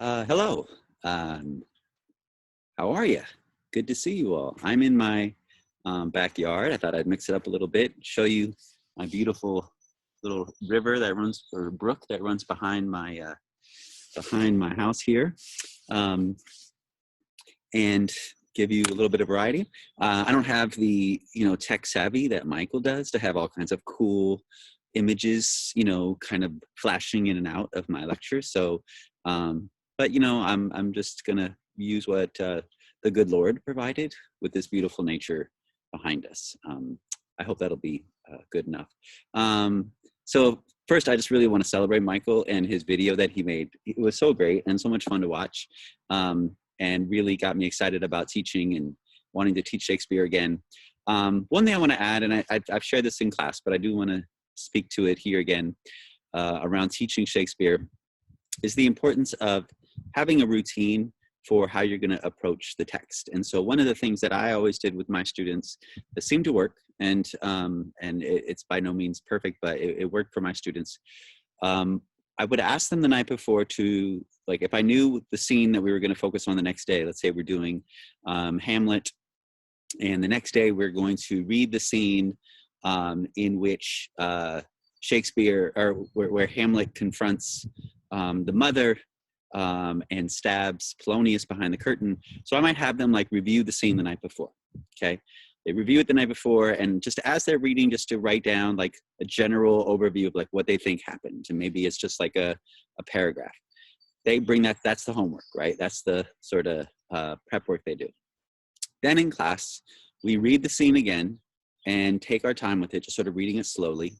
Hello. Um, how are you? Good to see you all. I'm in my backyard. I thought I'd mix it up a little bit, show you my beautiful little river that runs, or brook that runs behind my house here, um, and give you a little bit of variety. I don't have the tech savvy that Michael does to have all kinds of cool images, kind of flashing in and out of my lecture. So, but I'm just gonna use what the good Lord provided with this beautiful nature behind us. I hope that'll be good enough. So first, I just really want to celebrate Michael and his video that he made. It was so great and so much fun to watch, and really got me excited about teaching and wanting to teach Shakespeare again. One thing I want to add, and I've shared this in class, but I do want to speak to it here again around teaching Shakespeare, is the importance of having a routine for how you're going to approach the text. And so one of the things that I always did with my students that seemed to work, and it's by no means perfect, but it worked for my students. I would ask them the night before to, like, if I knew the scene that we were going to focus on the next day, let's say we're doing Hamlet, and the next day we're going to read the scene in which Shakespeare, or where Hamlet confronts the mother and stabs Polonius behind the curtain. So I might have them like review the scene the night before, okay? They review it the night before, and just as they're reading, just to write down like a general overview of like what they think happened. And maybe it's just like a paragraph. They bring that's the homework, right? That's the sort of prep work they do. Then in class, we read the scene again and take our time with it, just sort of reading it slowly.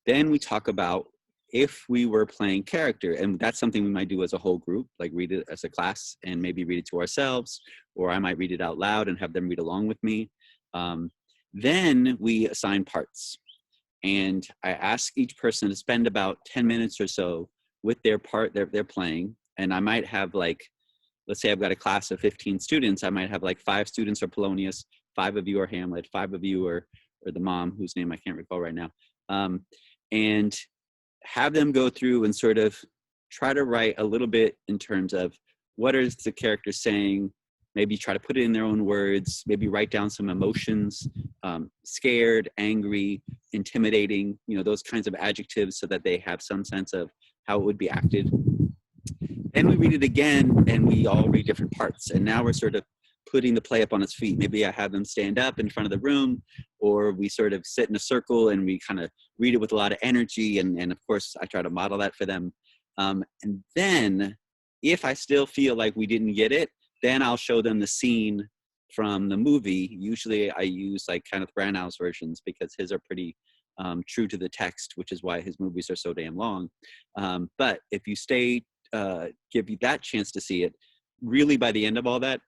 Then we talk about if we were playing character, and that's something we might do as a whole group, like read it as a class and maybe read it to ourselves, or I might read it out loud and have them read along with me. Then we assign parts, and I ask each person to spend about 10 minutes or so with their part they're playing. And I might have, like, let's say I've got a class of 15 students, I might have like 5 students are Polonius, 5 of you are Hamlet, 5 of you are the mom, whose name I can't recall right now. And have them go through and sort of try to write a little bit in terms of what is the character saying, maybe try to put it in their own words, maybe write down some emotions, scared, angry, intimidating, those kinds of adjectives, so that they have some sense of how it would be acted. Then we read it again, and we all read different parts. And now we're sort of putting the play up on its feet. Maybe I have them stand up in front of the room, or we sort of sit in a circle and we kind of read it with a lot of energy. And of course, I try to model that for them. And then if I still feel like we didn't get it, then I'll show them the scene from the movie. Usually I use like Kenneth Branagh's versions, because his are pretty true to the text, which is why his movies are so damn long. But if you give you that chance to see it, really by the end of all that,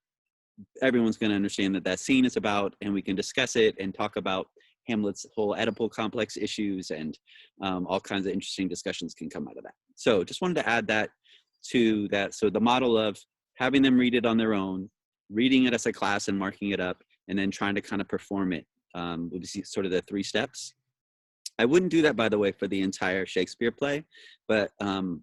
everyone's going to understand that scene is about, and we can discuss it and talk about Hamlet's whole Oedipal complex issues, and all kinds of interesting discussions can come out of that. So just wanted to add that to that. So the model of having them read it on their own, reading it as a class and marking it up, and then trying to kind of perform it would be sort of the 3 steps. I wouldn't do that, by the way, for the entire Shakespeare play, but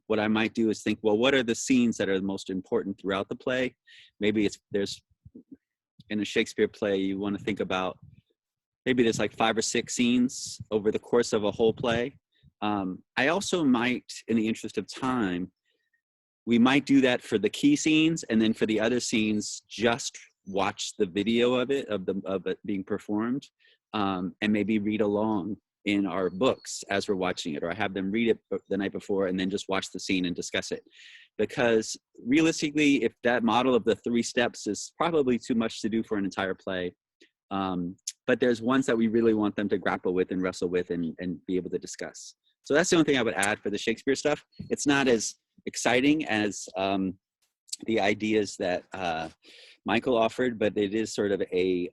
what I might do is think, well, what are the scenes that are the most important throughout the play? Maybe there's in a Shakespeare play, you want to think about, maybe there's like 5 or 6 scenes over the course of a whole play. I also might, in the interest of time, we might do that for the key scenes, and then for the other scenes, just watch the video of it being performed, and maybe read along in our books as we're watching it, or I have them read it the night before and then just watch the scene and discuss it. Because realistically, if that model of the 3 steps is probably too much to do for an entire play, but there's ones that we really want them to grapple with and wrestle with and be able to discuss. So that's the only thing I would add for the Shakespeare stuff. It's not as exciting as the ideas that Michael offered, but it is sort of a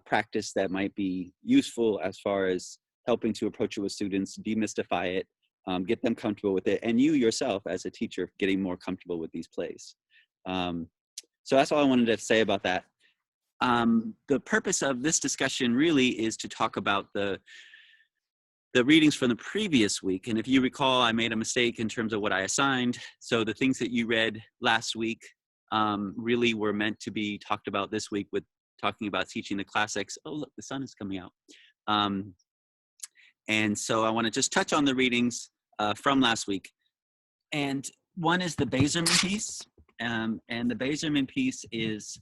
practice that might be useful as far as helping to approach it with students, demystify it, get them comfortable with it, and you yourself as a teacher getting more comfortable with these plays. So that's all I wanted to say about that. The purpose of this discussion really is to talk about the the readings from the previous week. And if you recall, I made a mistake in terms of what I assigned. So the things that you read last week really were meant to be talked about this week with talking about teaching the classics. Oh, look, the sun is coming out. And so I want to just touch on the readings from last week. And one is the Bazerman piece. And the Bazerman piece is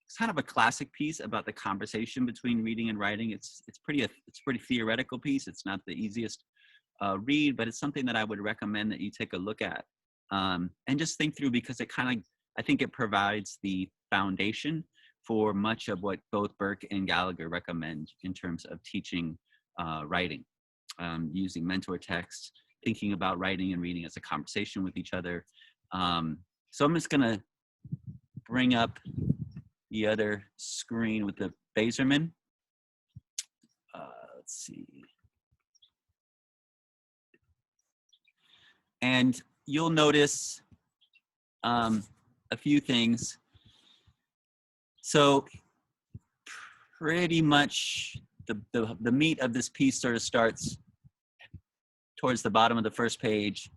it's kind of a classic piece about the conversation between reading and writing. It's pretty theoretical piece. It's not the easiest read, but it's something that I would recommend that you take a look at and just think through, because it kind of, I think it provides the foundation for much of what both Burke and Gallagher recommend in terms of teaching writing, using mentor texts, thinking about writing and reading as a conversation with each other. So I'm just gonna bring up the other screen with the Bazerman. Let's see. And you'll notice a few things. So pretty much the meat of this piece sort of starts towards the bottom of the first page.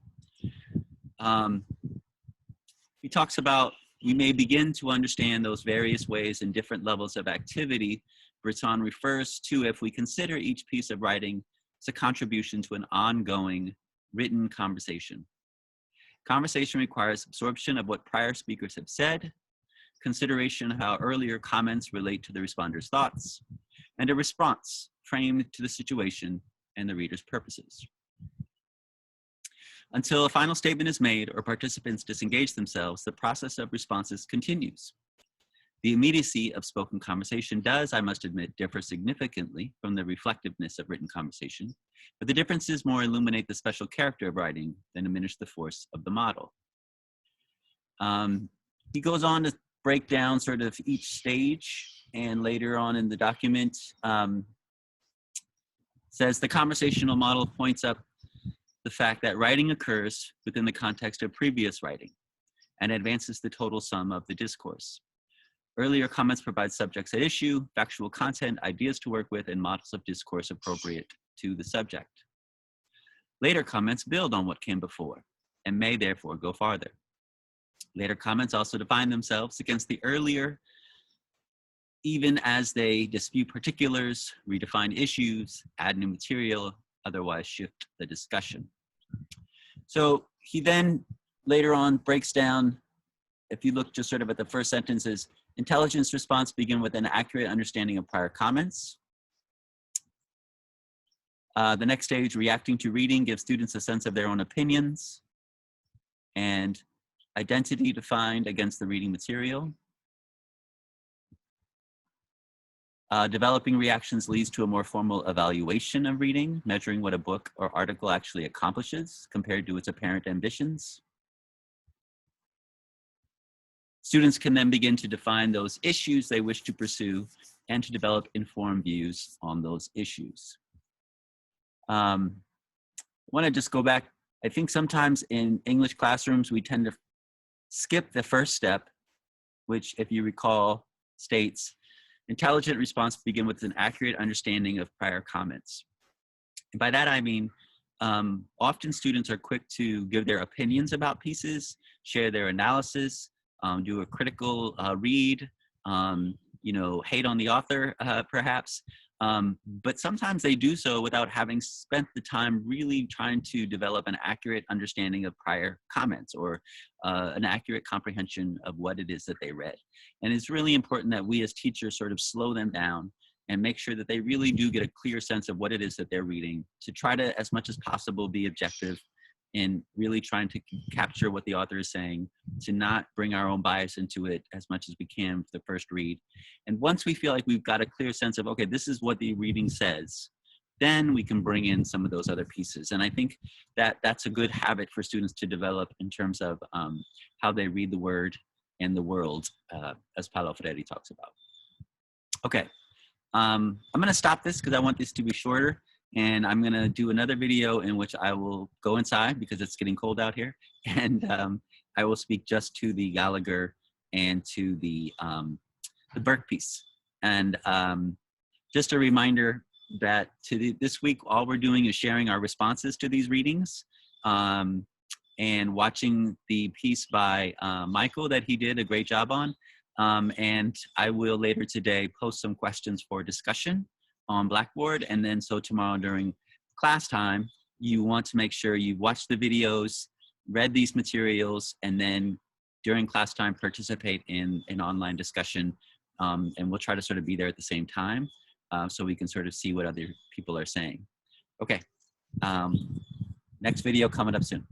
He talks about, you may begin to understand those various ways and different levels of activity Breton refers to if we consider each piece of writing as a contribution to an ongoing written conversation. Conversation requires absorption of what prior speakers have said, consideration of how earlier comments relate to the responder's thoughts, and a response framed to the situation and the reader's purposes. Until a final statement is made or participants disengage themselves, the process of responses continues. The immediacy of spoken conversation does, I must admit, differ significantly from the reflectiveness of written conversation, but the differences more illuminate the special character of writing than diminish the force of the model. He goes on to break down sort of each stage, and later on in the document says the conversational model points up the fact that writing occurs within the context of previous writing and advances the total sum of the discourse. Earlier comments provide subjects at issue, factual content, ideas to work with, and models of discourse appropriate to the subject. Later comments build on what came before and may therefore go farther. Later comments also define themselves against the earlier, even as they dispute particulars, redefine issues, add new material, otherwise shift the discussion. So he then later on breaks down, if you look just sort of at the first sentences, intelligence response begin with an accurate understanding of prior comments. The next stage, reacting to reading, gives students a sense of their own opinions and identity defined against the reading material. Developing reactions leads to a more formal evaluation of reading, measuring what a book or article actually accomplishes compared to its apparent ambitions. Students can then begin to define those issues they wish to pursue and to develop informed views on those issues. I want to just go back. I think sometimes in English classrooms, we tend to skip the first step, which, if you recall, states, intelligent response begin with an accurate understanding of prior comments. And by that I mean, often students are quick to give their opinions about pieces, share their analysis, do a critical read, hate on the author perhaps, but sometimes they do so without having spent the time really trying to develop an accurate understanding of prior comments or an accurate comprehension of what it is that they read. And it's really important that we as teachers sort of slow them down and make sure that they really do get a clear sense of what it is that they're reading, to try to, as much as possible, be objective in really trying to capture what the author is saying, to not bring our own bias into it as much as we can for the first read. And once we feel like we've got a clear sense of, okay, this is what the reading says, then we can bring in some of those other pieces. And I think that that's a good habit for students to develop in terms of how they read the word and the world, as Paulo Freire talks about. Okay, I'm gonna stop this because I want this to be shorter. And I'm gonna do another video in which I will go inside because it's getting cold out here. And I will speak just to the Gallagher and to the Burke piece. And just a reminder, that this week, all we're doing is sharing our responses to these readings, and watching the piece by Michael that he did a great job on. And I will later today post some questions for discussion on Blackboard. And then so tomorrow during class time, you want to make sure you watch the videos, read these materials, and then during class time participate in an online discussion. And we'll try to sort of be there at the same time, so we can sort of see what other people are saying. Okay, next video coming up soon.